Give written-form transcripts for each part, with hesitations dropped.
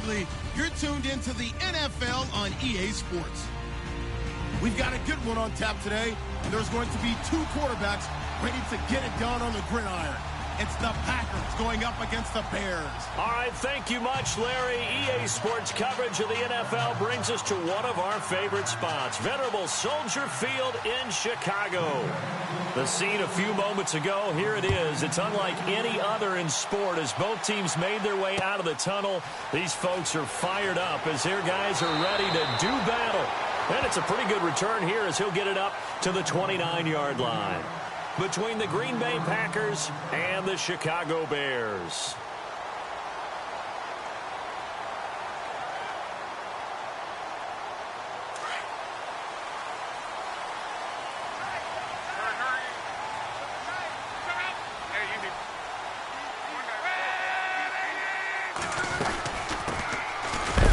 Absolutely. You're tuned into the NFL on EA Sports. We've got a good one on tap today, and there's going to be two quarterbacks ready to get it done on the gridiron. It's the Packers going up against the Bears. All right, thank you much, Larry. EA Sports coverage of the NFL brings us to one of our favorite spots, venerable Soldier Field in Chicago. The scene a few moments ago, here it is. It's unlike any other in sport as both teams made their way out of the tunnel. These folks are fired up as their guys are ready to do battle. And it's a pretty good return here as he'll get it up to the 29-yard line. Between the Green Bay Packers and the Chicago Bears.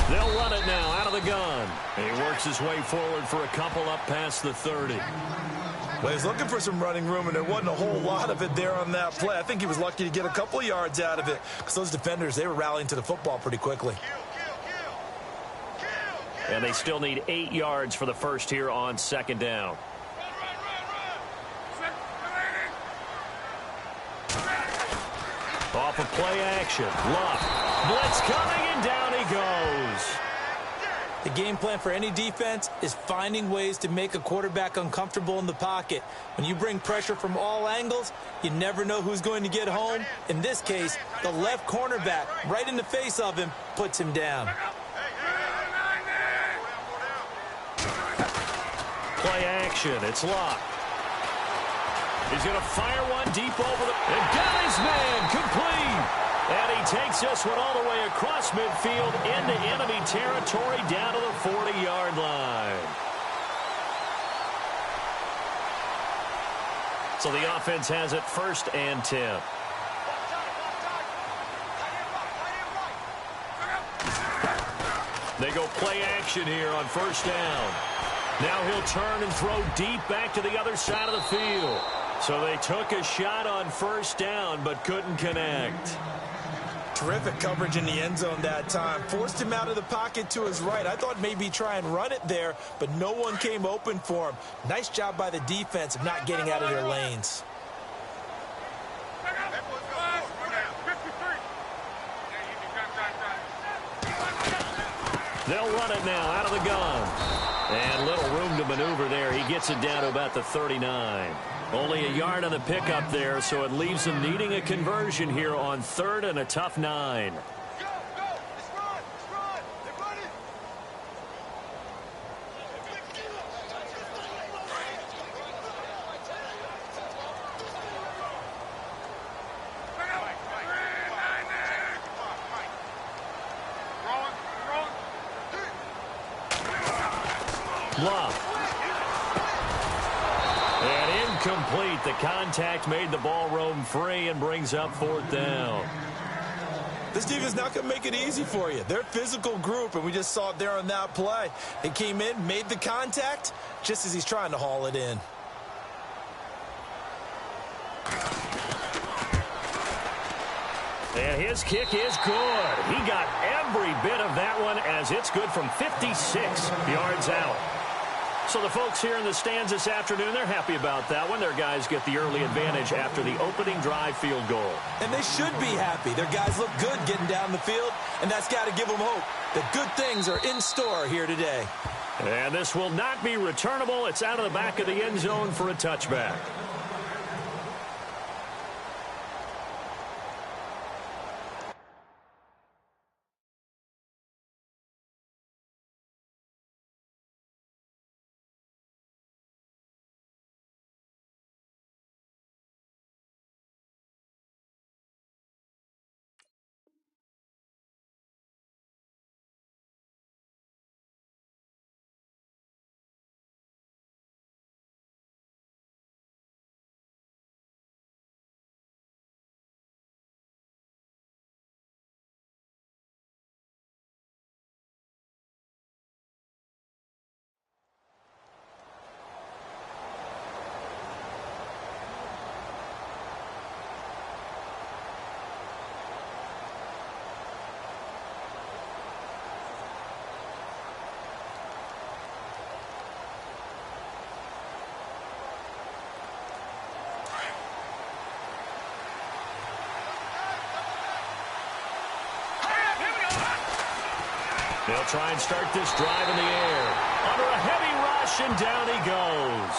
They'll run it now out of the gun. He works his way forward for a couple up past the 30. Well, he's looking for some running room, and there wasn't a whole lot of it there on that play. I think he was lucky to get a couple yards out of it because those defenders, they were rallying to the football pretty quickly. And they still need 8 yards for the first here on second down. Off of play action. Luck. Blitz coming, and down he goes. The game plan for any defense is finding ways to make a quarterback uncomfortable in the pocket. When you bring pressure from all angles, you never know who's going to get home. In this case, the left cornerback, right in the face of him, puts him down. Play action. It's Luck. He's going to fire one deep over the... And got his man complete. And he takes this one all the way across midfield into enemy territory down to the 40-yard line. So the offense has it 1st and 10. They go play action here on 1st down. Now he'll turn and throw deep back to the other side of the field. So they took a shot on 1st down but couldn't connect. Terrific coverage in the end zone that time. Forced him out of the pocket to his right. I thought maybe try and run it there, but no one came open for him. Nice job by the defense of not getting out of their lanes. They'll run it now out of the gun. And little room to maneuver there. He gets it down to about the 39. Only a yard on the pickup there, so it leaves him needing a conversion here on 3rd and a tough 9. Love. And incomplete. The contact made the ball roam free and brings up 4th down. This defense not going to make it easy for you. They're a physical group, and we just saw it there on that play. They came in, made the contact, just as he's trying to haul it in. And his kick is good. He got every bit of that one as it's good from 56 yards out. So the folks here in the stands this afternoon, they're happy about that one. Their guys get the early advantage after the opening drive field goal. And they should be happy. Their guys look good getting down the field, and that's got to give them hope that good things are in store here today. And this will not be returnable. It's out of the back of the end zone for a touchback. They'll try and start this drive in the air. Under a heavy rush, and down he goes.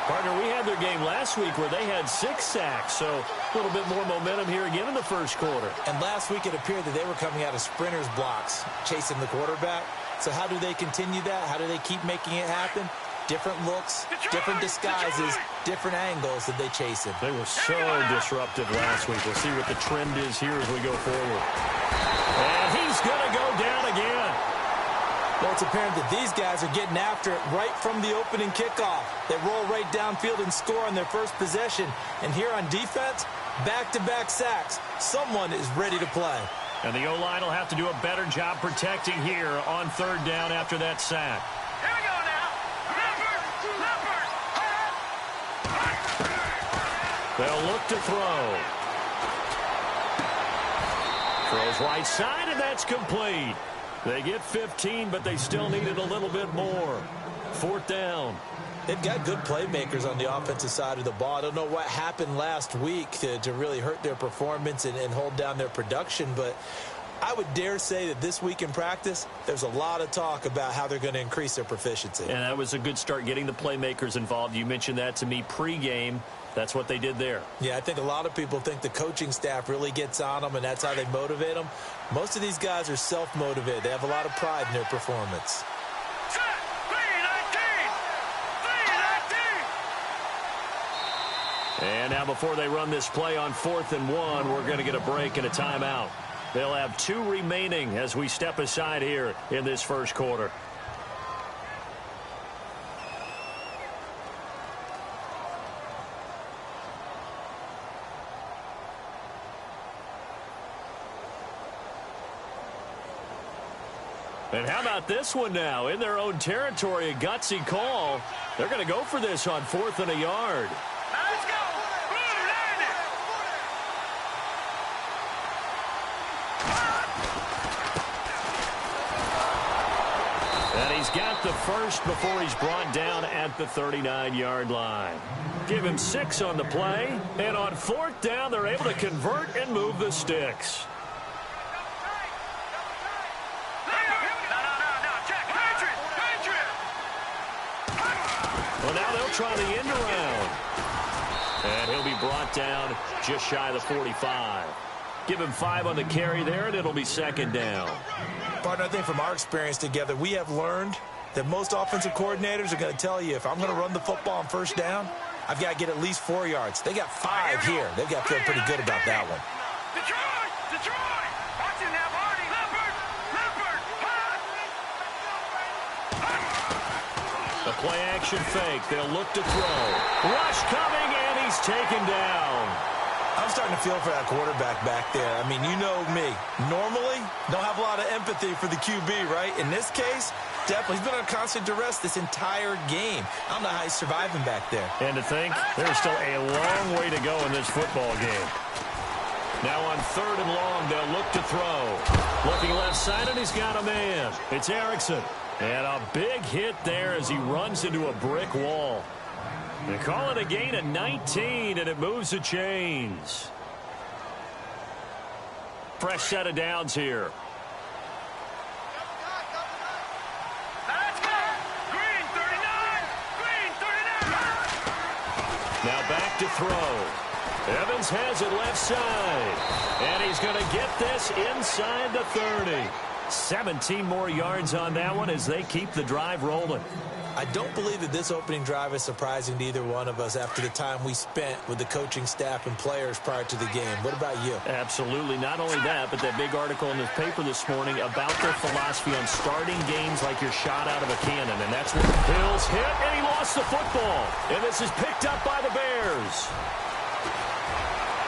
Partner, we had their game last week where they had 6 sacks, so a little bit more momentum here again in the first quarter. And last week it appeared that they were coming out of sprinters blocks, chasing the quarterback. So how do they continue that? How do they keep making it happen? Different looks, different disguises, different angles that they chase him. They were so disruptive last week. We'll see what the trend is here as we go forward. And he's going to go down again. Well, it's apparent that these guys are getting after it right from the opening kickoff. They roll right downfield and score on their first possession. And here on defense, back-to-back sacks. Someone is ready to play. And the O-line will have to do a better job protecting here on third down after that sack. Here we go now. They'll look to throw. Throws right side, and that's complete. They get 15, but they still needed a little bit more. Fourth down. They've got good playmakers on the offensive side of the ball. I don't know what happened last week to really hurt their performance and hold down their production, but I would dare say that this week in practice, there's a lot of talk about how they're going to increase their proficiency. And that was a good start, getting the playmakers involved. You mentioned that to me pregame. That's what they did there. Yeah, I think a lot of people think the coaching staff really gets on them, and that's how they motivate them. Most of these guys are self-motivated. They have a lot of pride in their performance. And now before they run this play on 4th and 1, we're going to get a break and a timeout. They'll have 2 remaining as we step aside here in this first quarter. And how about this one now? In their own territory, a gutsy call. They're going to go for this on 4th and a yard. Let's go. And he's got the first before he's brought down at the 39-yard line. Give him 6 on the play. And on 4th down, they're able to convert and move the sticks. Well, now they'll try the end around. And he'll be brought down just shy of the 45. Give him 5 on the carry there, and it'll be 2nd down. Partner, I think from our experience together, we have learned that most offensive coordinators are going to tell you, if I'm going to run the football on 1st down, I've got to get at least 4 yards. They got 5 here. They've got to feel pretty good about that one. Detroit! Watch it now, Marty! Leopard! The play-action fake. They'll look to throw. Rush coming, and he's taken down. I'm starting to feel for that quarterback back there. I mean, you know me. Normally, don't have a lot of empathy for the QB, right? In this case, definitely. He's been on constant duress this entire game. I don't know how he's surviving back there. And to think, there's still a long way to go in this football game. Now on 3rd and long, they'll look to throw. Looking left side, and he's got a man. It's Erickson. And a big hit there as he runs into a brick wall. They call it a gain of 19, and it moves the chains. Fresh set of downs here. Let's go! Green 39! Green 39! Now back to throw. Evans has it left side. And he's going to get this inside the 30. 17 more yards on that one as they keep the drive rolling. I don't believe that this opening drive is surprising to either one of us after the time we spent with the coaching staff and players prior to the game. What about you? Absolutely. Not only that, but that big article in the paper this morning about their philosophy on starting games like you're shot out of a cannon. And that's what Hill's hit, and he lost the football. And this is picked up by the Bears.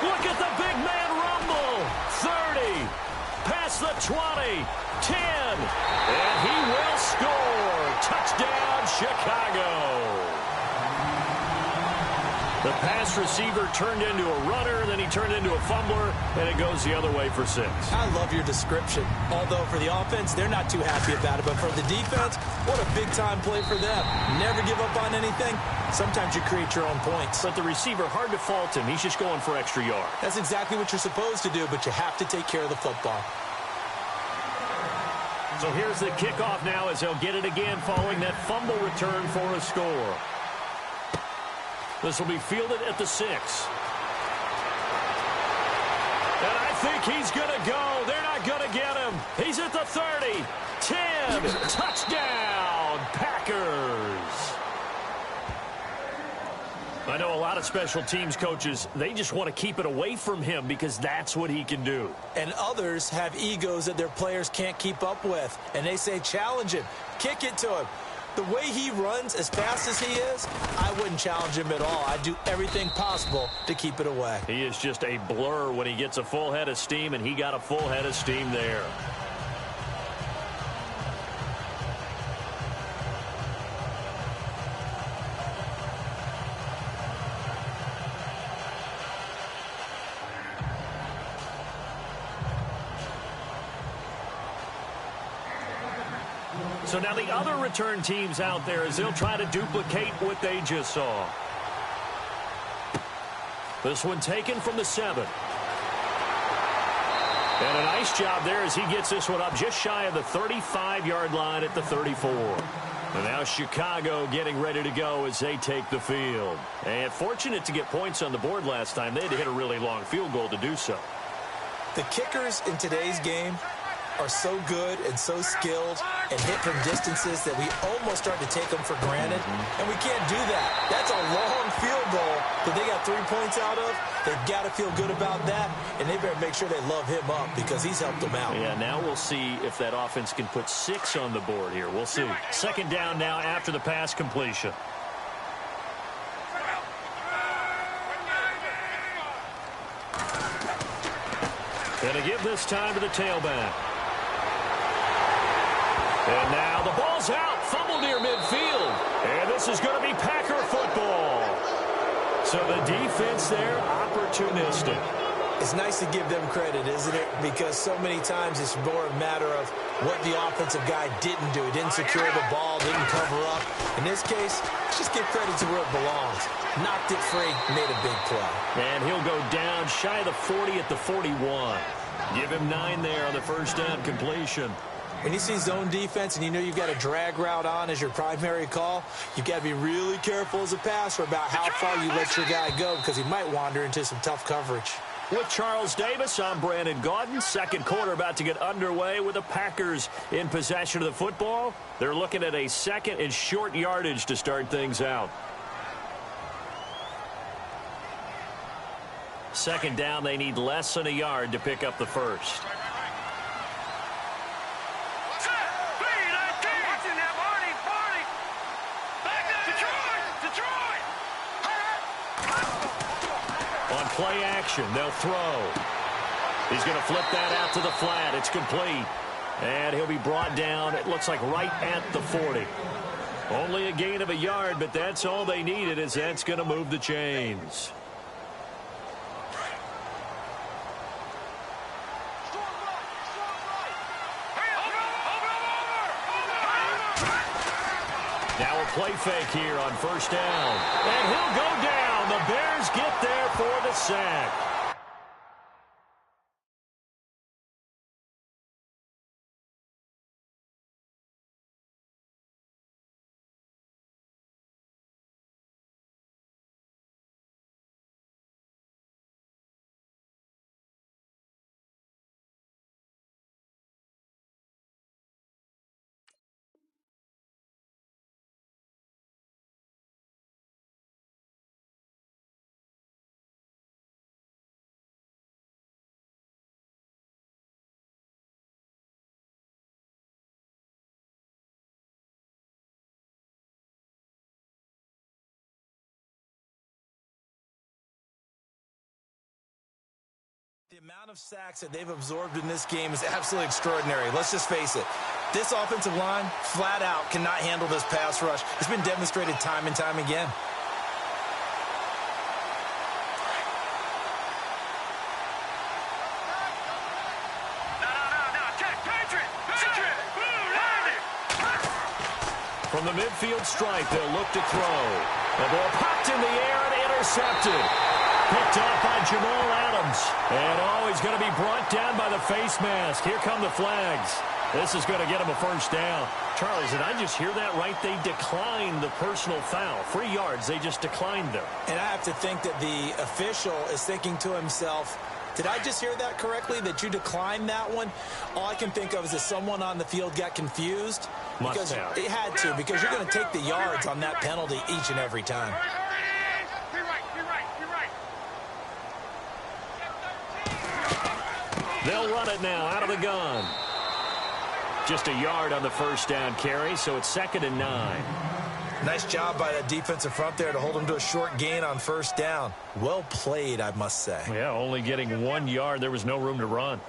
Look at the big man rumble. 30. Past the 20. 10. And he will score. Touchdown, Chicago. The pass receiver turned into a runner, then he turned into a fumbler, and it goes the other way for 6. I love your description. Although for the offense, they're not too happy about it. But for the defense, what a big-time play for them. Never give up on anything. Sometimes you create your own points. But the receiver, hard to fault him. He's just going for extra yards. That's exactly what you're supposed to do, but you have to take care of the football. So here's the kickoff now as they'll get it again following that fumble return for a score. This will be fielded at the 6. And I think he's going to go. They're not going to get him. He's at the 30. 10. Touchdown, Packers. I know a lot of special teams coaches, they just want to keep it away from him because that's what he can do. And others have egos that their players can't keep up with. And they say, challenge him, kick it to him. The way he runs as fast as he is, I wouldn't challenge him at all. I'd do everything possible to keep it away. He is just a blur when he gets a full head of steam, and he got a full head of steam there. So now the other return teams out there as they'll try to duplicate what they just saw. This one taken from the 7. And a nice job there as he gets this one up just shy of the 35-yard line at the 34. And now Chicago getting ready to go as they take the field. And fortunate to get points on the board last time. They had to hit a really long field goal to do so. The kickers in today's game are so good and so skilled and hit from distances that we almost start to take them for granted. And we can't do that. That's a long field goal that they got 3 points out of. They've got to feel good about that, and they better make sure they love him up because he's helped them out. Yeah, now we'll see if that offense can put 6 on the board here. We'll see. Second down now after the pass completion. Gonna give this time to the tailback. And now the ball's out. Fumble near midfield. And this is going to be Packer football. So the defense there, opportunistic. It's nice to give them credit, isn't it? Because so many times it's more a matter of what the offensive guy didn't do. He didn't secure the ball, didn't cover up. In this case, just give credit to where it belongs. Knocked it free, made a big play. And he'll go down shy of the 40 at the 41. Give him 9 there on the first down completion. When you see zone defense and you know you've got a drag route on as your primary call, you've got to be really careful as a passer about how far you let your guy go because he might wander into some tough coverage. With Charles Davis, I'm Brandon Gaudin. Second quarter about to get underway with the Packers in possession of the football. They're looking at a second and short yardage to start things out. Second down, they need less than a yard to pick up the first. Play action. They'll throw. He's going to flip that out to the flat. It's complete. And he'll be brought down, it looks like right at the 40. Only a gain of a yard, but that's all they needed as that's going to move the chains. Now a play fake here on first down. And he'll go down. The Bears get there for the sack. The amount of sacks that they've absorbed in this game is absolutely extraordinary. Let's just face it. This offensive line, flat out, cannot handle this pass rush. It's been demonstrated time and time again. From the midfield stripe, they'll look to throw. The ball popped in the air and intercepted. Picked off by Jamal Adams. And he's going to be brought down by the face mask. Here come the flags. This is going to get him a first down. Charles, did I just hear that right? They declined the personal foul. 3 yards, they just declined them. And I have to think that the official is thinking to himself, did I just hear that correctly, that you declined that one? All I can think of is that someone on the field got confused. Must have. It had to, because you're going to take the yards on that penalty each and every time. They'll run it now out of the gun. Just a yard on the first down carry, so it's 2nd and 9. Nice job by the defensive front there to hold them to a short gain on first down. Well played, I must say. Yeah, only getting 1 yard. There was no room to run.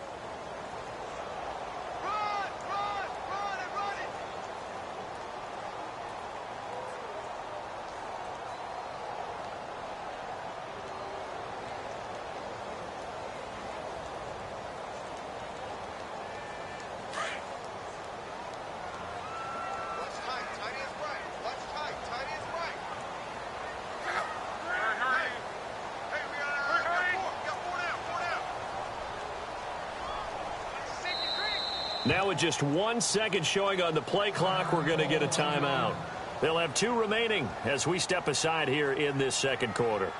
Now with just 1 second showing on the play clock, we're going to get a timeout. They'll have 2 remaining as we step aside here in this second quarter.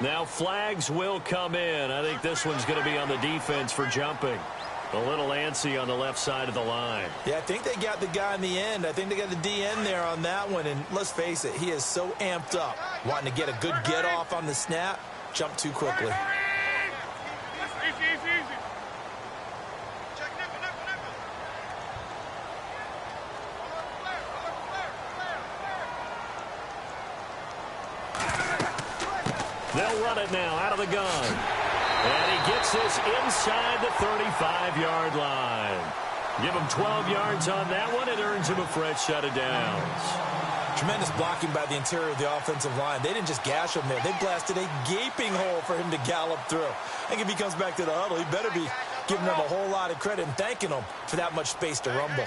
Now flags will come in. I think this one's going to be on the defense for jumping. A little antsy on the left side of the line. Yeah, I think they got the guy in the end. I think they got the DN there on that one. And let's face it, he is so amped up, wanting to get a good get off on the snap, jump too quickly. They'll run it now out of the gun. And he gets this inside the 35-yard line. Give him 12 yards on that one. It earns him a fresh set of downs. Tremendous blocking by the interior of the offensive line. They didn't just gash him there. They blasted a gaping hole for him to gallop through. I think if he comes back to the huddle, he better be giving them a whole lot of credit and thanking them for that much space to rumble.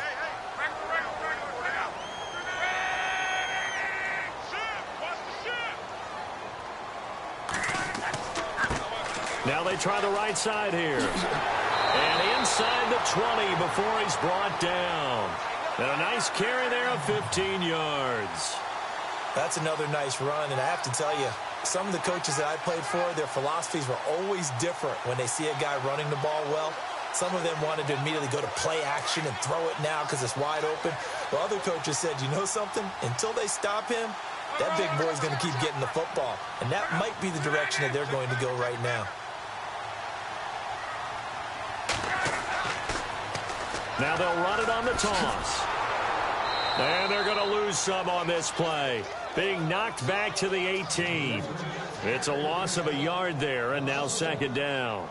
Now they try the right side here. And inside the 20 before he's brought down. And a nice carry there of 15 yards. That's another nice run, and I have to tell you, some of the coaches that I played for, their philosophies were always different when they see a guy running the ball well. Some of them wanted to immediately go to play action and throw it now because it's wide open. Well, other coaches said, you know something? Until they stop him, that big boy's going to keep getting the football. And that might be the direction that they're going to go right now. Now they'll run it on the toss. And they're going to lose some on this play. Being knocked back to the 18. It's a loss of a yard there, and now 2nd down.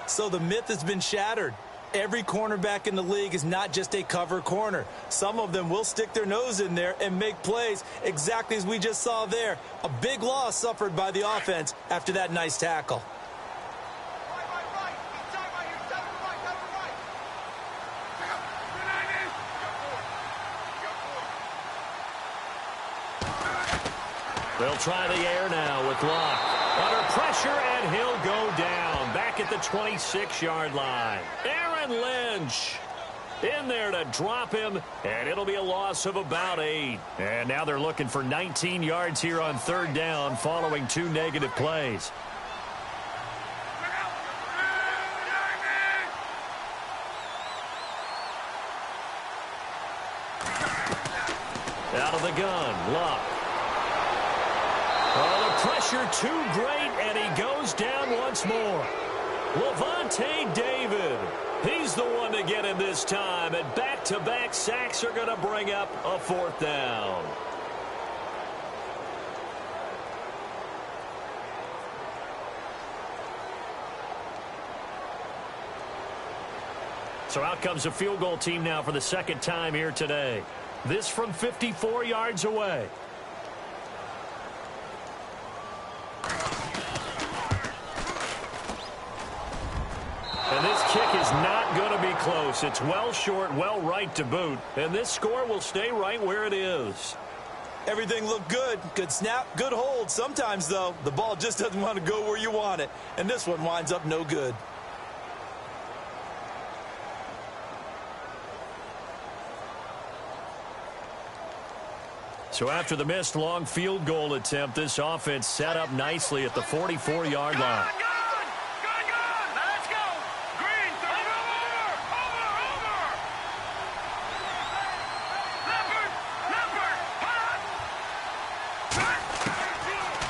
So the myth has been shattered. Every cornerback in the league is not just a cover corner. Some of them will stick their nose in there and make plays exactly as we just saw there. A big loss suffered by the offense after that nice tackle. They'll try the air now with Luck. Under pressure, and he'll go down. Back at the 26-yard line. Aaron Lynch in there to drop him, and it'll be a loss of about 8. And now they're looking for 19 yards here on 3rd down following 2 negative plays. Out of the gun, Luck. Oh, the pressure too great, and he goes down once more. Levante David. He's the one to get him this time, and back-to-back sacks are going to bring up a 4th down. So out comes a field goal team now for the 2nd time here today. This from 54 yards away. close. It's well short, well right to boot. And this score will stay right where it is. Everything looked good. Good snap, good hold. Sometimes, though, the ball just doesn't want to go where you want it. And this one winds up no good. So after the missed long field goal attempt, this offense set up nicely at the 44-yard line. Let's go. Green, over. Leopard.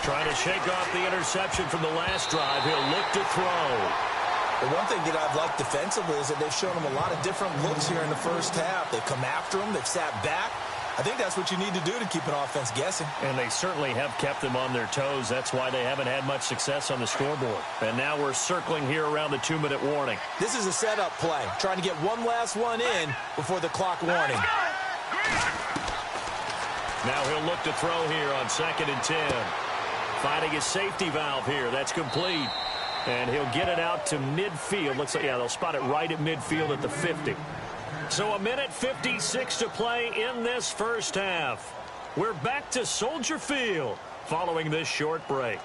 Trying to shake off the interception from the last drive. He'll look to throw. The one thing that I've liked defensively is that they've shown him a lot of different looks here in the first half. They've come after him. They've sat back. I think that's what you need to do to keep an offense guessing. And they certainly have kept them on their toes. That's why they haven't had much success on the scoreboard. And now we're circling here around the 2-minute warning. This is a setup play, trying to get one last one in before the clock warning. Now he'll look to throw here on 2nd and 10. Finding his safety valve here. That's complete. And he'll get it out to midfield. Looks like, yeah, they'll spot it right at midfield at the 50. So 1:56 to play in this first half. We're back to Soldier Field following this short break.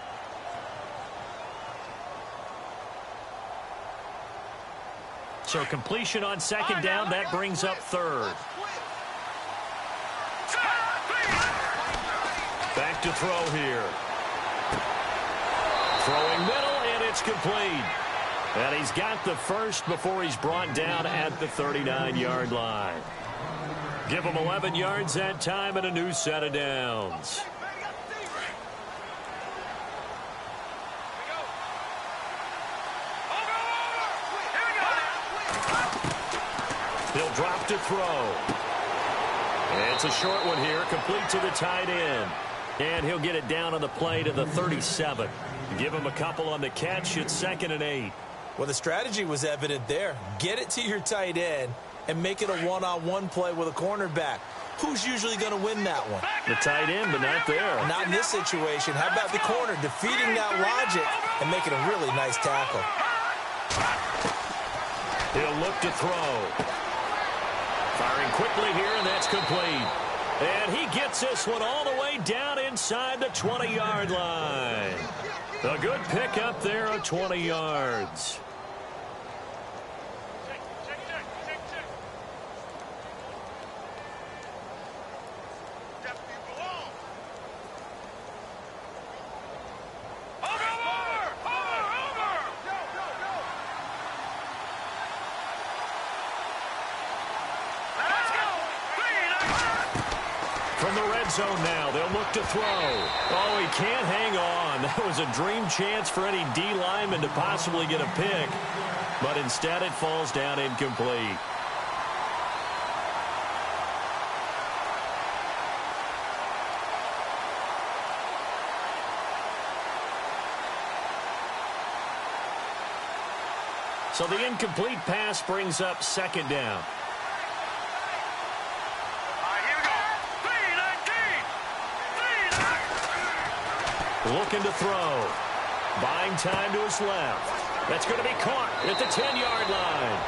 So completion on 2nd down, that brings up 3rd. Back to throw here. Throwing middle, and it's complete. And he's got the first before he's brought down at the 39-yard line. Give him 11 yards that time and a new set of downs. He'll drop to throw. And it's a short one here, complete to the tight end. And he'll get it down on the play to the 37. Give him a couple on the catch. It's 2nd and 8. Well, the strategy was evident there. Get it to your tight end and make it a one-on-one play with a cornerback. Who's usually going to win that one? The tight end, but not there. Not in this situation. How about the corner defeating that logic and making a really nice tackle? He'll look to throw. Firing quickly here, and that's complete. And he gets this one all the way down inside the 20-yard line. A good pickup there of 20 yards. From the red zone now, they'll look to throw. Oh, he can't hang on. That was a dream chance for any D lineman to possibly get a pick. But instead it falls down incomplete. So the incomplete pass brings up 2nd down. Looking to throw. Buying time to his left. That's going to be caught at the 10-yard line.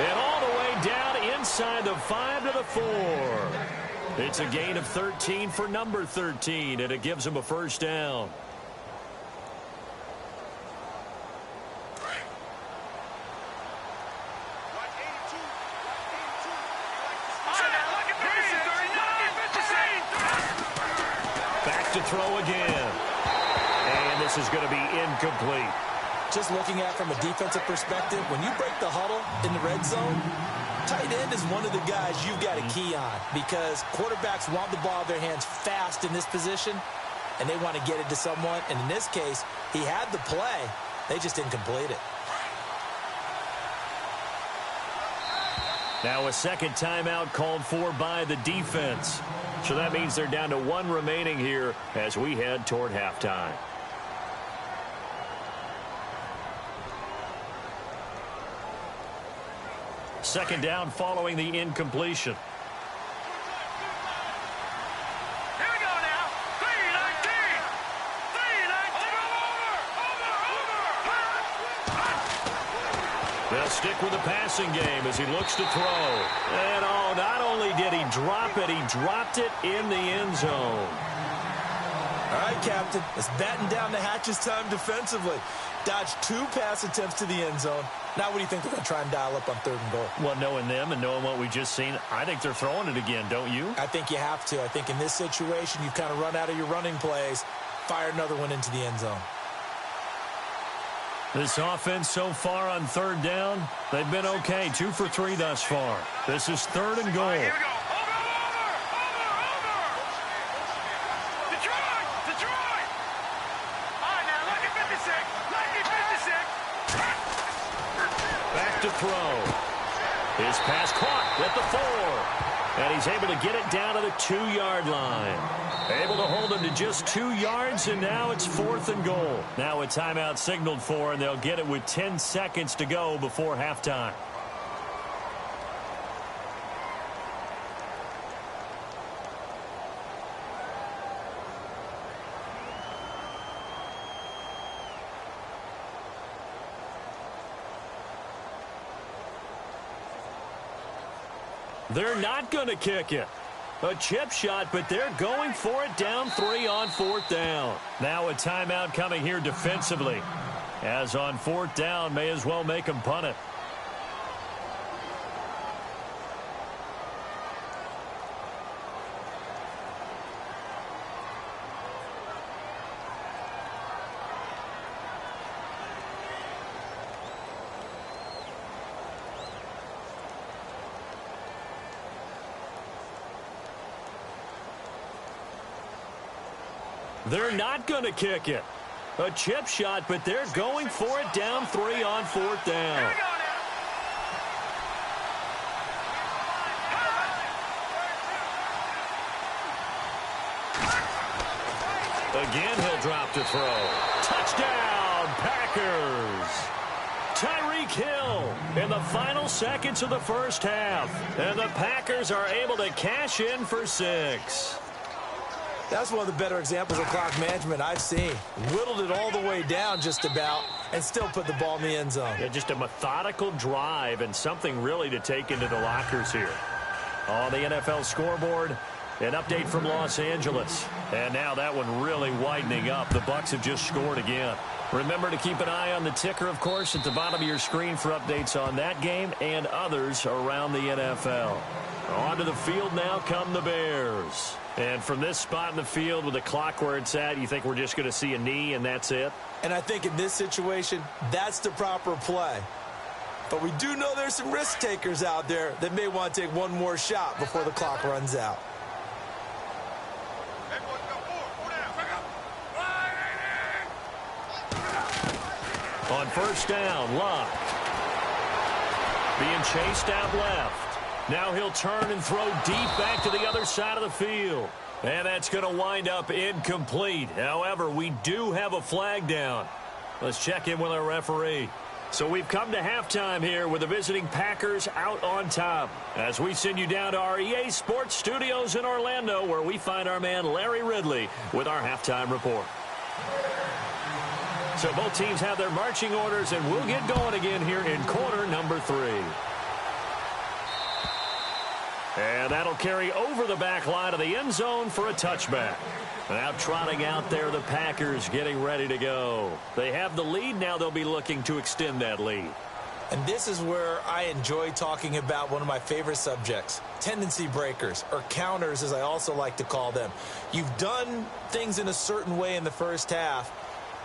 And all the way down inside the 5 to the 4. It's a gain of 13 for number 13, and it gives him a first down. Back to throw again. And this is going to be incomplete. Just looking at it from a defensive perspective, when you break the huddle in the red zone, tight end is one of the guys you've got to key on because quarterbacks want the ball in their hands fast in this position, and they want to get it to someone. And in this case, he had the play. They just didn't complete it. Now a second timeout called for by the defense. So that means they're down to 1 remaining here as we head toward halftime. Second down following the incompletion. Here we go now. 3-19. They'll stick with the passing game as he looks to throw. And, oh, not only did he drop it, he dropped it in the end zone. All right, Captain, it's batten down the hatches time defensively. Dodged 2 pass attempts to the end zone. Now what do you think they're going to try and dial up on 3rd and goal? Well, knowing them and knowing what we just seen, I think they're throwing it again, don't you? I think you have to. I think in this situation, you've kind of run out of your running plays. Fire another one into the end zone. This offense so far on 3rd down, they've been okay. 2 for 3 thus far. This is 3rd and goal. Right, here we go. Detroit! All right, now, lucky 56. Back to throw. His pass caught at the 4. And he's able to get it down to the 2-yard line. Able to hold him to just 2 yards, and now it's 4th and goal. Now a timeout signaled for, and they'll get it with 10 seconds to go before halftime. They're not going to kick it. A chip shot, but they're going for it down 3 on 4th down. Now a timeout coming here defensively. As on 4th down, may as well make them punt it. They're not going to kick it. A chip shot, but they're going for it down 3 on 4th down. Again, he'll drop to throw. Touchdown, Packers. Tyreek Hill in the final seconds of the first half. And the Packers are able to cash in for 6. That's one of the better examples of clock management I've seen. Whittled it all the way down just about and still put the ball in the end zone. Yeah, just a methodical drive and something really to take into the lockers here. On the NFL scoreboard, an update from Los Angeles. And now that one really widening up. The Bucs have just scored again. Remember to keep an eye on the ticker, of course, at the bottom of your screen for updates on that game and others around the NFL. Onto the field now come the Bears. And from this spot in the field with the clock where it's at, you think we're just going to see a knee and that's it? And I think in this situation, that's the proper play. But we do know there's some risk takers out there that may want to take one more shot before the clock runs out. On 1st down, Luck. Being chased out left. Now he'll turn and throw deep back to the other side of the field. And that's going to wind up incomplete. However, we do have a flag down. Let's check in with our referee. So we've come to halftime here with the visiting Packers out on top. As we send you down to our EA Sports Studios in Orlando, where we find our man Larry Ridley with our halftime report. So both teams have their marching orders, and we'll get going again here in quarter number 3. And that'll carry over the back line of the end zone for a touchback. Now trotting out there, the Packers getting ready to go. They have the lead. Now they'll be looking to extend that lead. And this is where I enjoy talking about one of my favorite subjects, tendency breakers, or counters as I also like to call them. You've done things in a certain way in the first half,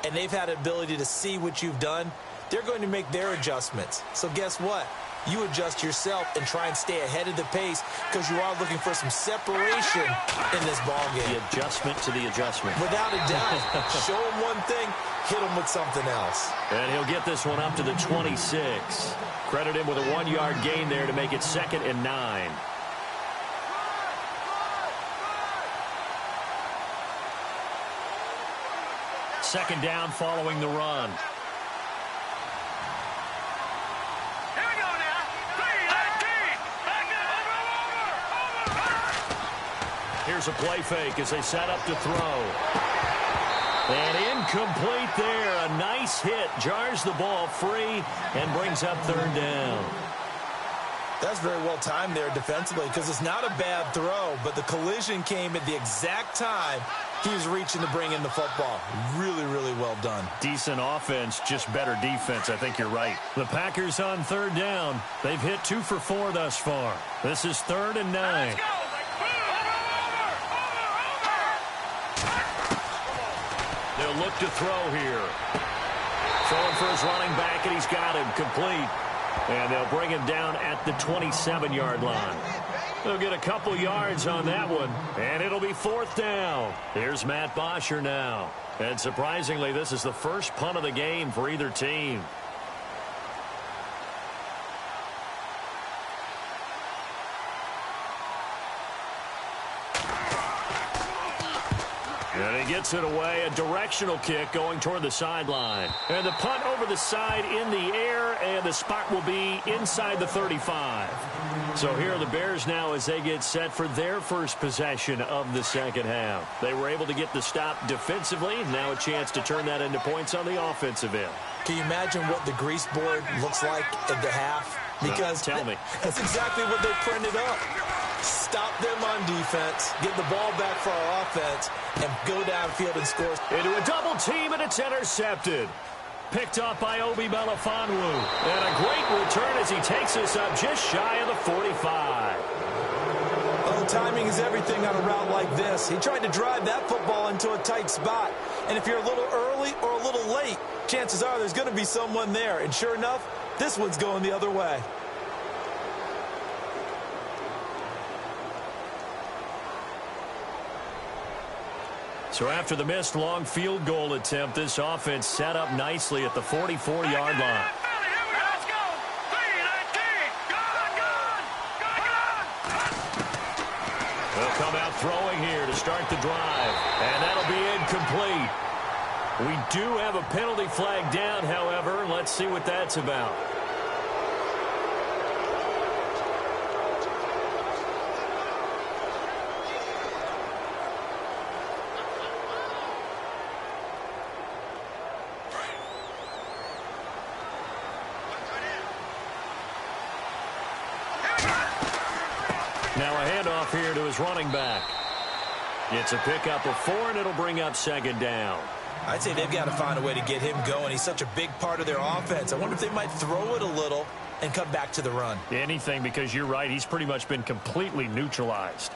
and they've had an ability to see what you've done. They're going to make their adjustments. So guess what? You adjust yourself and try and stay ahead of the pace because you are looking for some separation in this ballgame. The adjustment to the adjustment. Without a doubt. Show him one thing, hit him with something else. And he'll get this one up to the 26. Credit him with a 1-yard gain there to make it 2nd and 9. Second down following the run. Here's a play fake as they set up to throw. And incomplete there. A nice hit. Jars the ball free and brings up third down. That's very well timed there defensively because it's not a bad throw, but the collision came at the exact time he was reaching to bring in the football. Really, really well done. Decent offense, just better defense. I think you're right. The Packers on third down. They've hit 2 for 4 thus far. This is 3rd and 9. They'll look to throw here. Throwing for his running back, and he's got him complete. And they'll bring him down at the 27-yard line. They'll get a couple yards on that one, and it'll be 4th down. Here's Matt Bosher now. And surprisingly, this is the first punt of the game for either team. And he gets it away, a directional kick going toward the sideline. And the punt over the side in the air, and the spot will be inside the 35. So here are the Bears now as they get set for their first possession of the second half. They were able to get the stop defensively. Now a chance to turn that into points on the offensive end. Can you imagine what the grease board looks like at the half? Because tell me. That's exactly what they printed up. Stop them on defense, get the ball back for our offense, and go downfield and score. Into a double team, and it's intercepted. Picked up by Obi Melifonwu. And a great return as he takes us up just shy of the 45. Well, timing is everything on a route like this. He tried to drive that football into a tight spot. And if you're a little early or a little late, chances are there's going to be someone there. And sure enough, this one's going the other way. So after the missed long field goal attempt, this offense set up nicely at the 44-yard line. They'll come out throwing here to start the drive, and that'll be incomplete. We do have a penalty flag down, however. Let's see what that's about. Now a handoff here to his running back. It's a pickup of 4, and it'll bring up second down. I'd say they've got to find a way to get him going. He's such a big part of their offense. I wonder if they might throw it a little and come back to the run. Anything, because you're right. He's pretty much been completely neutralized.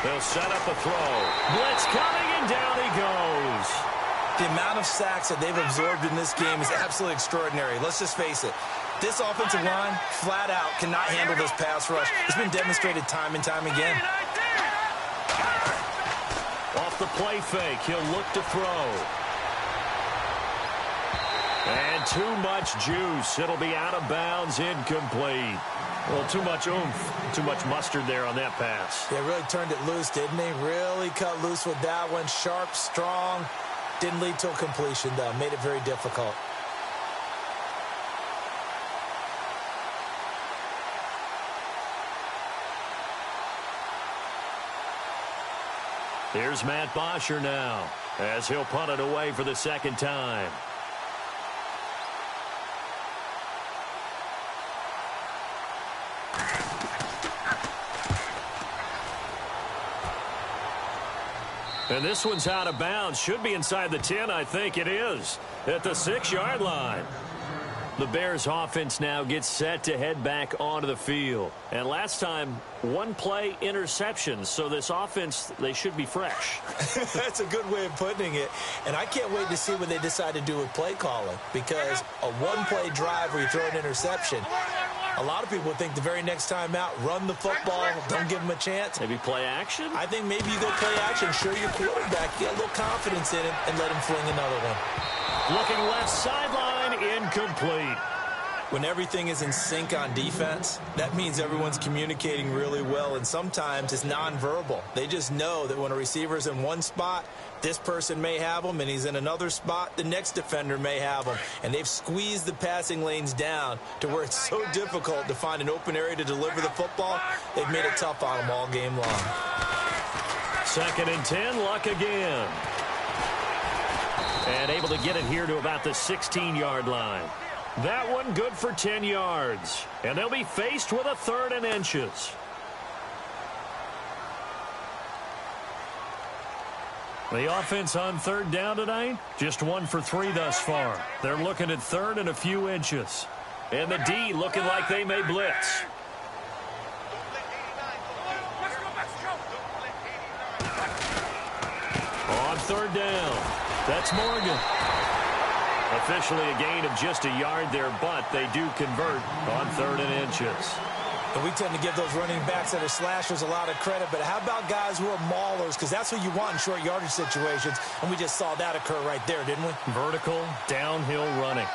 They'll set up a throw. Blitz coming, and down he goes. The amount of sacks that they've absorbed in this game is absolutely extraordinary. Let's just face it. This offensive line, flat out, cannot handle this pass rush. It's been demonstrated time and time again. Off the play fake, he'll look to throw. And too much juice. It'll be out of bounds, incomplete. Well, too much oomph, too much mustard there on that pass. Yeah, really turned it loose, didn't he? Really cut loose with that one. Sharp, strong. Didn't lead to a completion, though. Made it very difficult. Here's Matt Bosher now as he'll punt it away for the second time. And this one's out of bounds. Should be inside the 10, I think it is. At the 6-yard line. The Bears offense now gets set to head back onto the field. And last time, 1 play interceptions. So this offense, they should be fresh. That's a good way of putting it. And I can't wait to see what they decide to do with play calling. Because a 1-play drive where you throw an interception, a lot of people think the very next time out, run the football, don't give them a chance. Maybe play action? I think maybe you go play action, show your quarterback, get a little confidence in him, and let him fling another one. Looking left sideline, incomplete. When everything is in sync on defense, that means everyone's communicating really well, and sometimes it's nonverbal. They just know that when a receiver's in one spot, this person may have him, and he's in another spot, the next defender may have him. And they've squeezed the passing lanes down to where it's so difficult to find an open area to deliver the football. They've made it tough on them all game long. 2nd and 10, Luck again. And able to get it here to about the 16-yard line. That one good for 10 yards. And they'll be faced with a 3rd and inches. The offense on 3rd down tonight, just 1 for 3 thus far. They're looking at 3rd and a few inches. And the D looking like they may blitz. On 3rd down, that's Morgan. Officially a gain of just a yard there, but they do convert on 3rd and inches. And we tend to give those running backs that are slashers a lot of credit, but how about guys who are maulers? Because that's what you want in short yardage situations, and we just saw that occur right there, didn't we? Vertical, downhill running.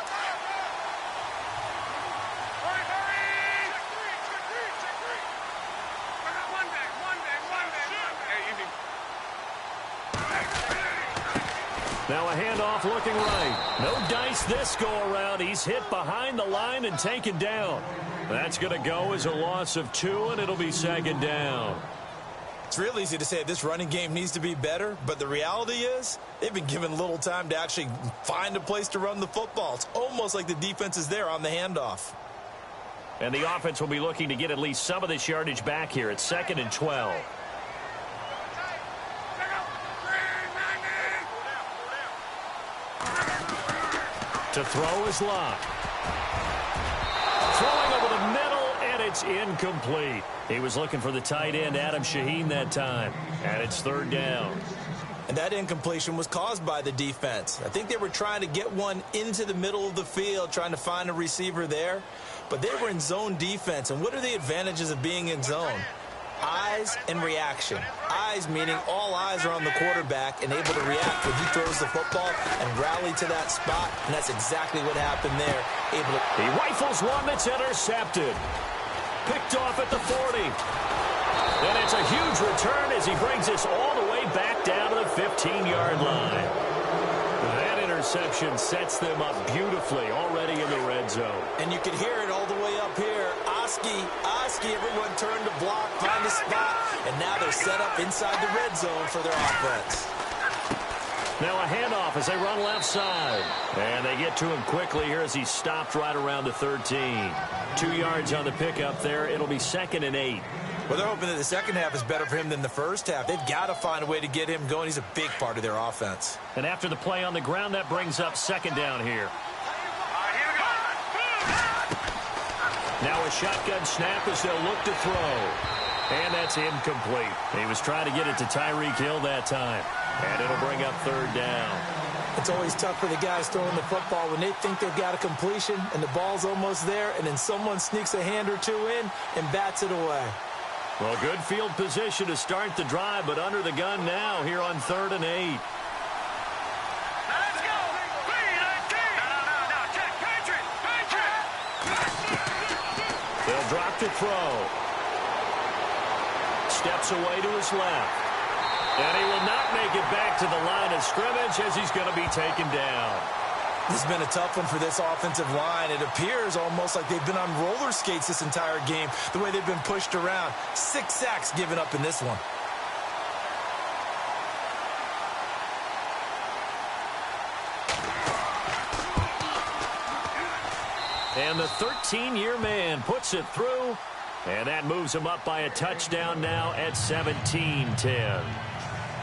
Now a handoff looking right. No dice this go-around. He's hit behind the line and taken down. That's going to go as a loss of 2, and it'll be 2nd down. It's real easy to say this running game needs to be better, but the reality is they've been given little time to actually find a place to run the football. It's almost like the defense is there on the handoff. And the offense will be looking to get at least some of this yardage back here at 2nd and 12. To throw is Locke. Throwing over the middle, and it's incomplete. He was looking for the tight end, Adam Shaheen, that time. And it's 3rd down. And that incompletion was caused by the defense. I think they were trying to get one into the middle of the field, trying to find a receiver there. But they were in zone defense. And what are the advantages of being in zone? Eyes and reaction. Eyes meaning all eyes are on the quarterback and able to react when he throws the football and rally to that spot, and that's exactly what happened there. He rifles one that's intercepted. Picked off at the 40. And it's a huge return as he brings us all the way back down to the 15-yard line. That interception sets them up beautifully already in the red zone. And you can hear it all the way up here. Oski, everyone turned to block, find a spot, and now they're set up inside the red zone for their offense. Now a handoff as they run left side. And they get to him quickly here as he stopped right around the 13. 2 yards on the pickup there. It'll be 2nd and 8. Well, they're hoping that the second half is better for him than the first half. They've got to find a way to get him going. He's a big part of their offense. And after the play on the ground, that brings up 2nd down here. Now a shotgun snap as they'll look to throw. And that's incomplete. He was trying to get it to Tyreek Hill that time. And it'll bring up 3rd down. It's always tough for the guys throwing the football when they think they've got a completion and the ball's almost there, and then someone sneaks a hand or two in and bats it away. Well, good field position to start the drive, but under the gun now here on 3rd and 8. They'll drop to throw. Steps away to his left. And he will not make it back to the line of scrimmage as he's going to be taken down. This has been a tough one for this offensive line. It appears almost like they've been on roller skates this entire game, the way they've been pushed around. 6 sacks given up in this one. And the 13-year man puts it through, and that moves him up by a touchdown now at 17-10.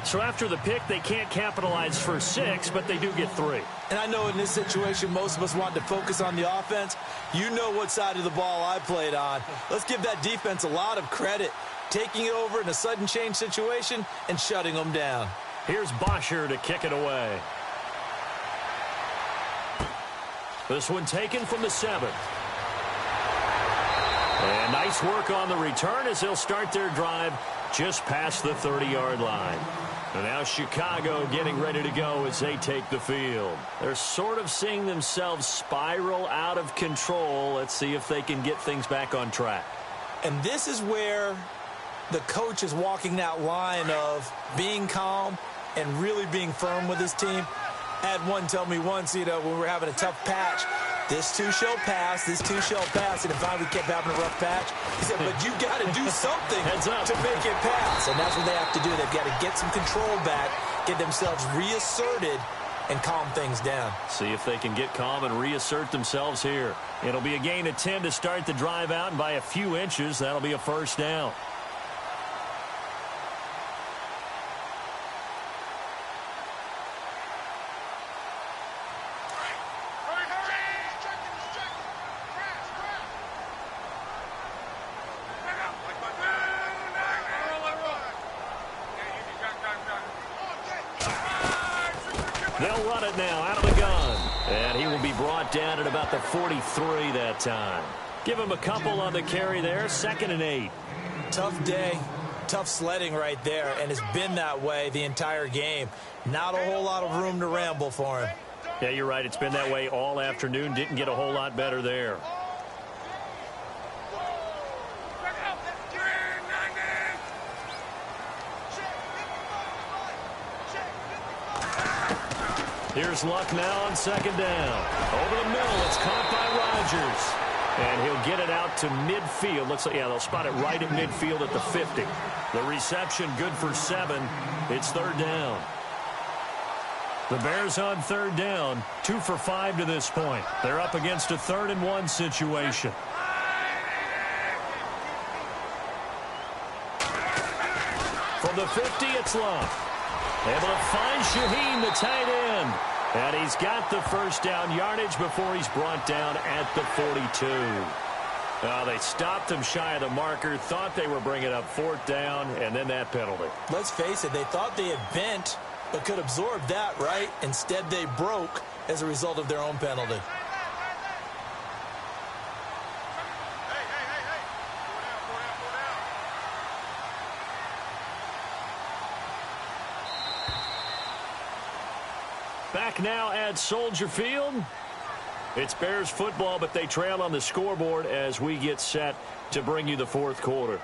So after the pick, they can't capitalize for 6, but they do get 3. And I know in this situation, most of us want to focus on the offense. You know what side of the ball I played on. Let's give that defense a lot of credit, taking it over in a sudden change situation and shutting them down. Here's Bosher to kick it away. This one taken from the 7. And nice work on the return as they'll start their drive just past the 30-yard line. And now Chicago getting ready to go as they take the field. They're sort of seeing themselves spiral out of control. Let's see if they can get things back on track. And this is where the coach is walking that line of being calm and really being firm with his team. I had one tell me once, when we were having a tough patch, this too shall pass, this too shall pass. And if we kept having a rough patch, he said, but you got to do something to make it pass. And that's what they have to do. They've got to get some control back, get themselves reasserted, and calm things down. See if they can get calm and reassert themselves here. It'll be a gain of 10 to start the drive out, and by a few inches, that'll be a first down. They'll run it now out of the gun. And he will be brought down at about the 43 that time. Give him a couple on the carry there. 2nd and 8. Tough day. Tough sledding right there. And it's been that way the entire game. Not a whole lot of room to ramble for him. Yeah, you're right. It's been that way all afternoon. Didn't get a whole lot better there. Here's Luck now on 2nd down. Over the middle, it's caught by Rodgers. And he'll get it out to midfield. Looks like, they'll spot it right at midfield at the 50. The reception good for 7. It's 3rd down. The Bears on 3rd down, 2 for 5 to this point. They're up against a 3rd and 1 situation. From the 50, it's Luck. Able to find Shaheen, the tight end. And he's got the first down yardage before he's brought down at the 42. They stopped him shy of the marker, thought they were bringing up 4th down, and then that penalty. Let's face it, they thought they had bent, but could absorb that, right? Instead, they broke as a result of their own penalty. Back now at Soldier Field. It's Bears football, but they trail on the scoreboard as we get set to bring you the 4th quarter.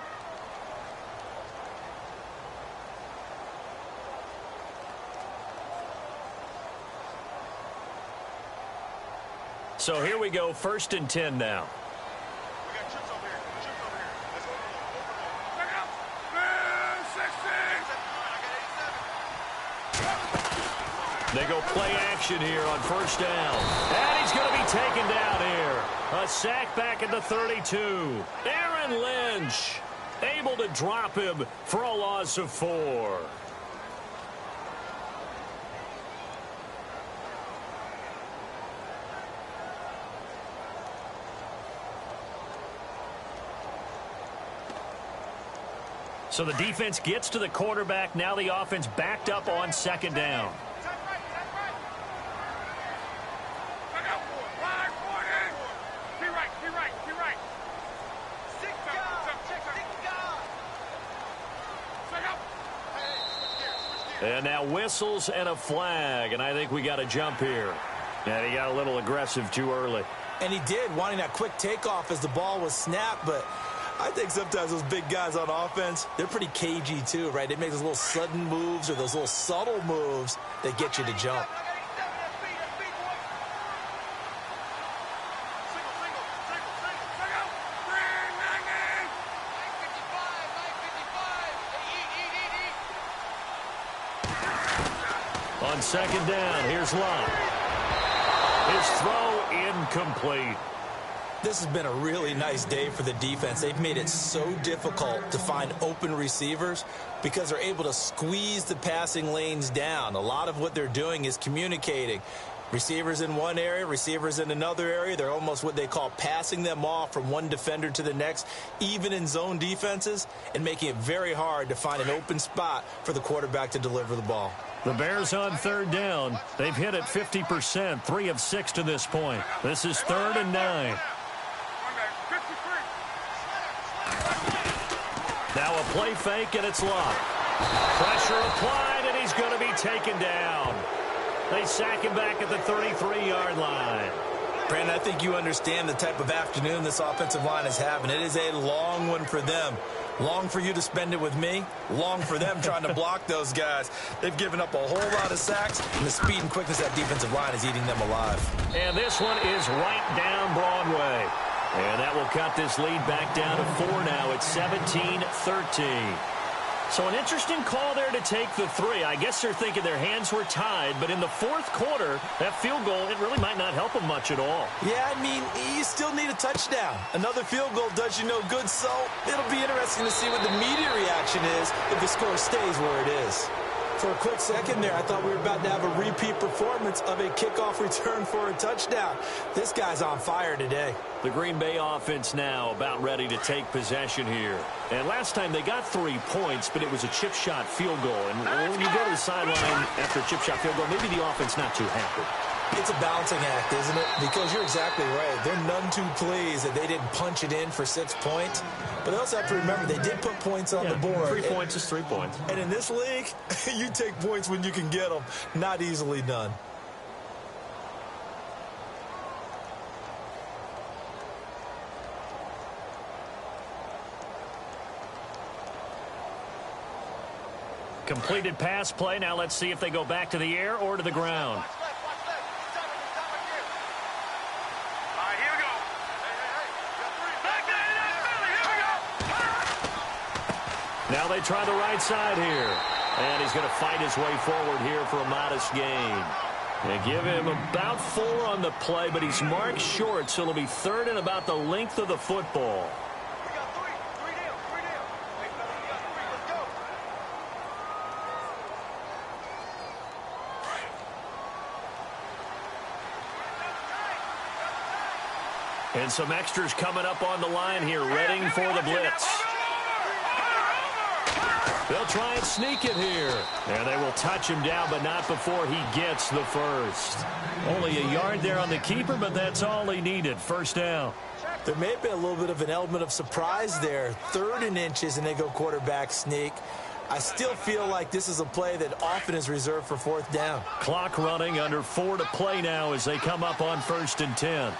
So here we go, 1st and 10 now. They go play action here on 1st down. And he's going to be taken down here. A sack back at the 32. Aaron Lynch able to drop him for a loss of 4. So the defense gets to the quarterback. Now the offense backed up on 2nd down. And now whistles and a flag, and I think we got a jump here. And he got a little aggressive too early. And he did, wanting that quick takeoff as the ball was snapped, but I think sometimes those big guys on offense, they're pretty cagey too, right? They make those little sudden moves or those little subtle moves that get you to jump. On 2nd down, here's Luck. His throw incomplete. This has been a really nice day for the defense. They've made it so difficult to find open receivers because they're able to squeeze the passing lanes down. A lot of what they're doing is communicating. Receivers in one area, receivers in another area. They're almost what they call passing them off from one defender to the next, even in zone defenses, and making it very hard to find an open spot for the quarterback to deliver the ball. The Bears on 3rd down. They've hit it 50%, 3 of 6 to this point. This is 3rd and 9. Now a play fake, and it's Luck. Pressure applied, and he's going to be taken down. They sack him back at the 33-yard line. Brandon, I think you understand the type of afternoon this offensive line is having. It is a long one for them. Long for you to spend it with me. Long for them trying to block those guys. They've given up a whole lot of sacks, and the speed and quickness of that defensive line is eating them alive. And this one is right down Broadway. And that will cut this lead back down to 4 now. It's 17-13. So an interesting call there to take the 3. I guess they're thinking their hands were tied, but in the fourth quarter, that field goal, it really might not help them much at all. Yeah, I mean, you still need a touchdown. Another field goal does you no good, so it'll be interesting to see what the media reaction is if the score stays where it is. For a quick second there, I thought we were about to have a repeat performance of a kickoff return for a touchdown. This guy's on fire today. The Green Bay offense now about ready to take possession here. And last time they got 3 points, but it was a chip shot field goal. And when you go to the sideline after a chip shot field goal, maybe the offense not too happy. It's a balancing act, isn't it? Because you're exactly right. They're none too pleased that they didn't punch it in for 6 points. But they also have to remember they did put points on the board. 3 points is 3 points. And in this league, you take points when you can get them. Not easily done. Completed pass play. Now let's see if they go back to the air or to the ground. Now they try the right side here. And he's going to fight his way forward here for a modest gain. They give him about 4 on the play, but he's marked short, so it'll be 3rd and about the length of the football. And some extras coming up on the line here, readying for the blitz. They'll try and sneak it here. And they will touch him down, but not before he gets the first. Only a yard there on the keeper, but that's all he needed. First down. There may have been a little bit of an element of surprise there. 3rd and inches, and they go quarterback sneak. I still feel like this is a play that often is reserved for 4th down. Clock running, under 4 to play now as they come up on 1st and 10.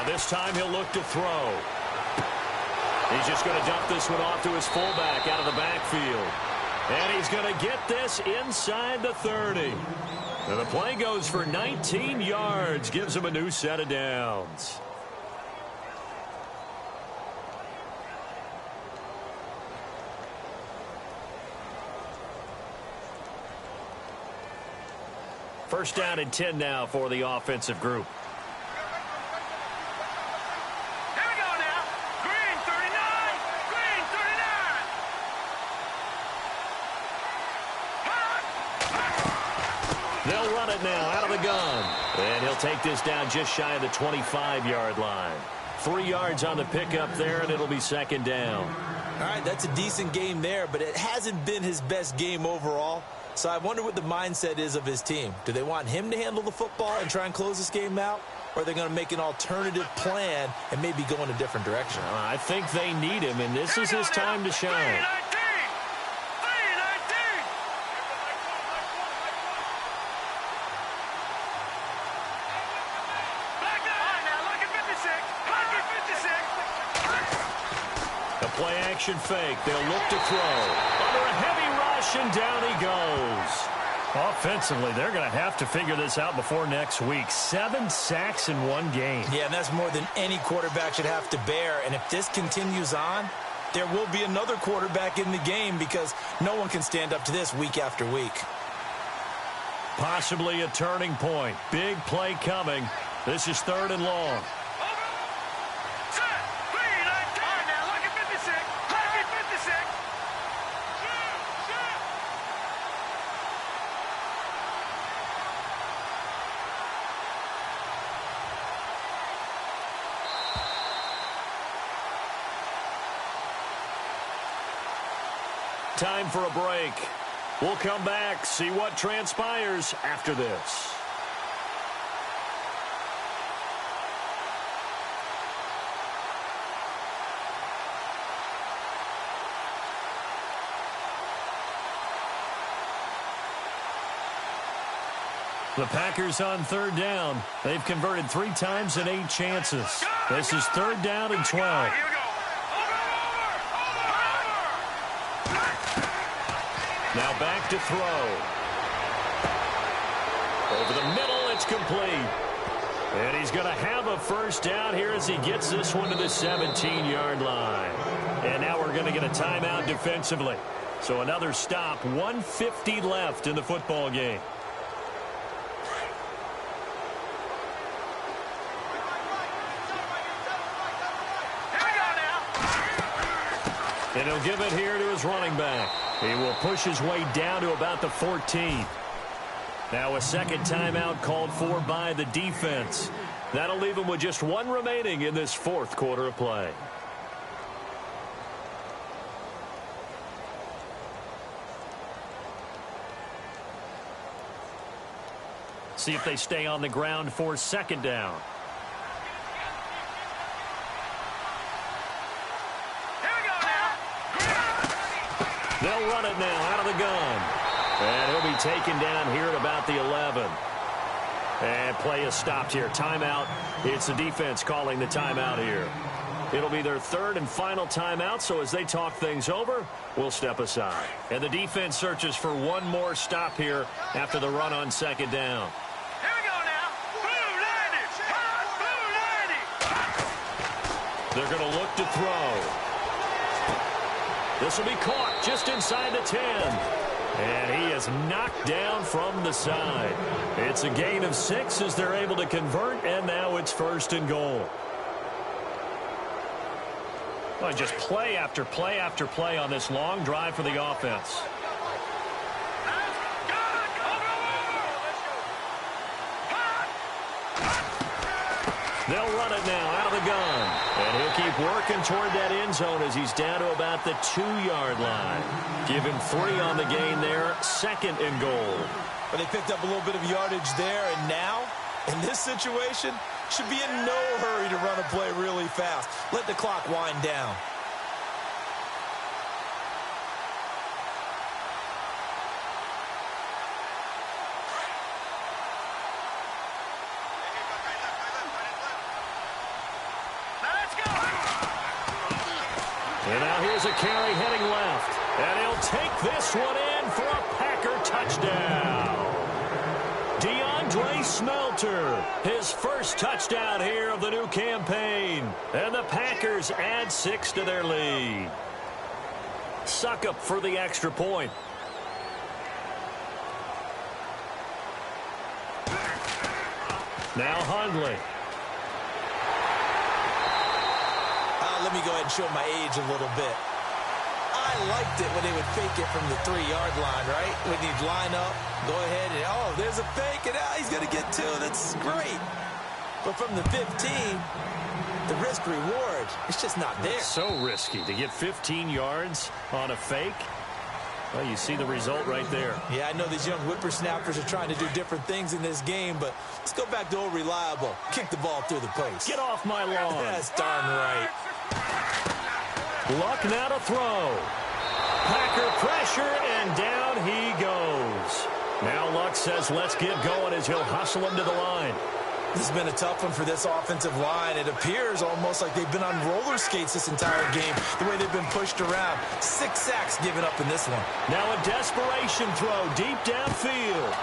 This time he'll look to throw. He's just going to dump this one off to his fullback out of the backfield. And he's going to get this inside the 30. And the play goes for 19 yards. Gives him a new set of downs. First down and 10 now for the offensive group. They'll run it now out of the gun. And he'll take this down just shy of the 25-yard line. 3 yards on the pickup there, and it'll be 2nd down. All right, that's a decent game there, but it hasn't been his best game overall. So I wonder what the mindset is of his team. Do they want him to handle the football and try and close this game out? Or are they going to make an alternative plan and maybe go in a different direction? I think they need him, and this is his time to shine. Play-action fake. They'll look to throw. Under a heavy rush, and down he goes. Offensively, they're going to have to figure this out before next week. 7 sacks in 1 game. Yeah, and that's more than any quarterback should have to bear. And if this continues on, there will be another quarterback in the game because no one can stand up to this week after week. Possibly a turning point. Big play coming. This is 3rd and long. Time for a break. We'll come back, see what transpires after this. The Packers on third down. They've converted 3 times in 8 chances. This is third down and 12. Here we go. Now back to throw. Over the middle, it's complete. And he's going to have a first down here as he gets this one to the 17-yard line. And now we're going to get a timeout defensively. So another stop, 1:50 left in the football game. And he'll give it here to his running back. He will push his way down to about the 14. Now a second timeout called for by the defense. That'll leave him with just 1 remaining in this 4th quarter of play. See if they stay on the ground for second down. They'll run it now out of the gun. And he'll be taken down here at about the 11. And play is stopped here. Timeout. It's the defense calling the timeout here. It'll be their 3rd and final timeout, so as they talk things over, we'll step aside. And the defense searches for 1 more stop here after the run on second down. Here we go now. Blue 90. Blue 90. They're going to look to throw. This will be caught just inside the 10. And he is knocked down from the side. It's a gain of 6 as they're able to convert, and now it's 1st and goal. Well, just play after play after play on this long drive for the offense. They'll run it now out of the gun. And he'll keep working toward that end zone as he's down to about the 2-yard line. Give him 3 on the gain there. 2nd and goal. But they picked up a little bit of yardage there, and now, in this situation, should be in no hurry to run a play really fast. Let the clock wind down. And now here's a carry heading left. And he'll take this one in for a Packer touchdown. DeAndre Smelter, his first touchdown here of the new campaign. And the Packers add 6 to their lead. Suckup for the extra point. Now Hundley. Let me go ahead and show my age a little bit. I liked it when they would fake it from the 3-yard line, right? When you'd line up, go ahead and, oh, there's a fake, and he's going to get 2. That's great. But from the 15, the risk-reward, it's just not there. So risky to get 15 yards on a fake. Well, you see the result right there. Yeah, I know these young whippersnappers are trying to do different things in this game, but let's go back to old reliable. Kick the ball through the post. Get off my lawn. That's darn right. Luck now to throw. Packer pressure, and down he goes. Now Luck says let's get going as he'll hustle him to the line. This has been a tough one for this offensive line. It appears almost like they've been on roller skates this entire game, the way they've been pushed around. 6 sacks given up in this one. Now a desperation throw deep downfield.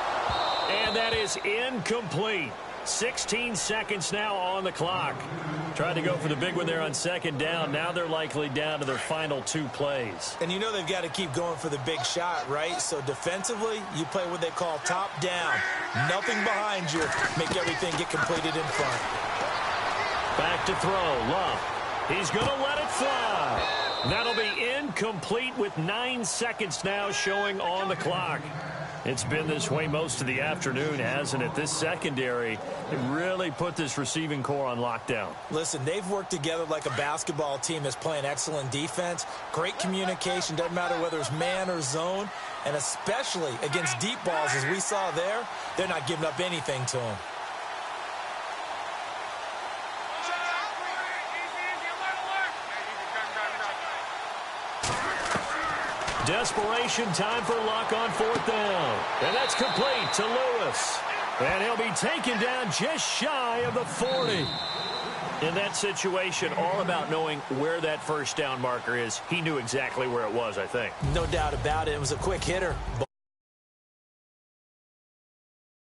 And that is incomplete. 16 seconds now on the clock. Tried to go for the big one there on second down. Now they're likely down to their final 2 plays. And you know they've got to keep going for the big shot, right? So defensively, you play what they call top down. Nothing behind you. Make everything get completed in front. Back to throw. Love. He's going to let it fly. That'll be incomplete with 9 seconds now showing on the clock. It's been this way most of the afternoon, hasn't it? This secondary, it really put this receiving core on lockdown. Listen, they've worked together like a basketball team that's playing excellent defense. Great communication, doesn't matter whether it's man or zone. And especially against deep balls, as we saw there, they're not giving up anything to them. Desperation time for Luck on 4th down. And that's complete to Lewis. And he'll be taken down just shy of the 40. In that situation, all about knowing where that first down marker is. He knew exactly where it was, I think. No doubt about it. It was a quick hitter.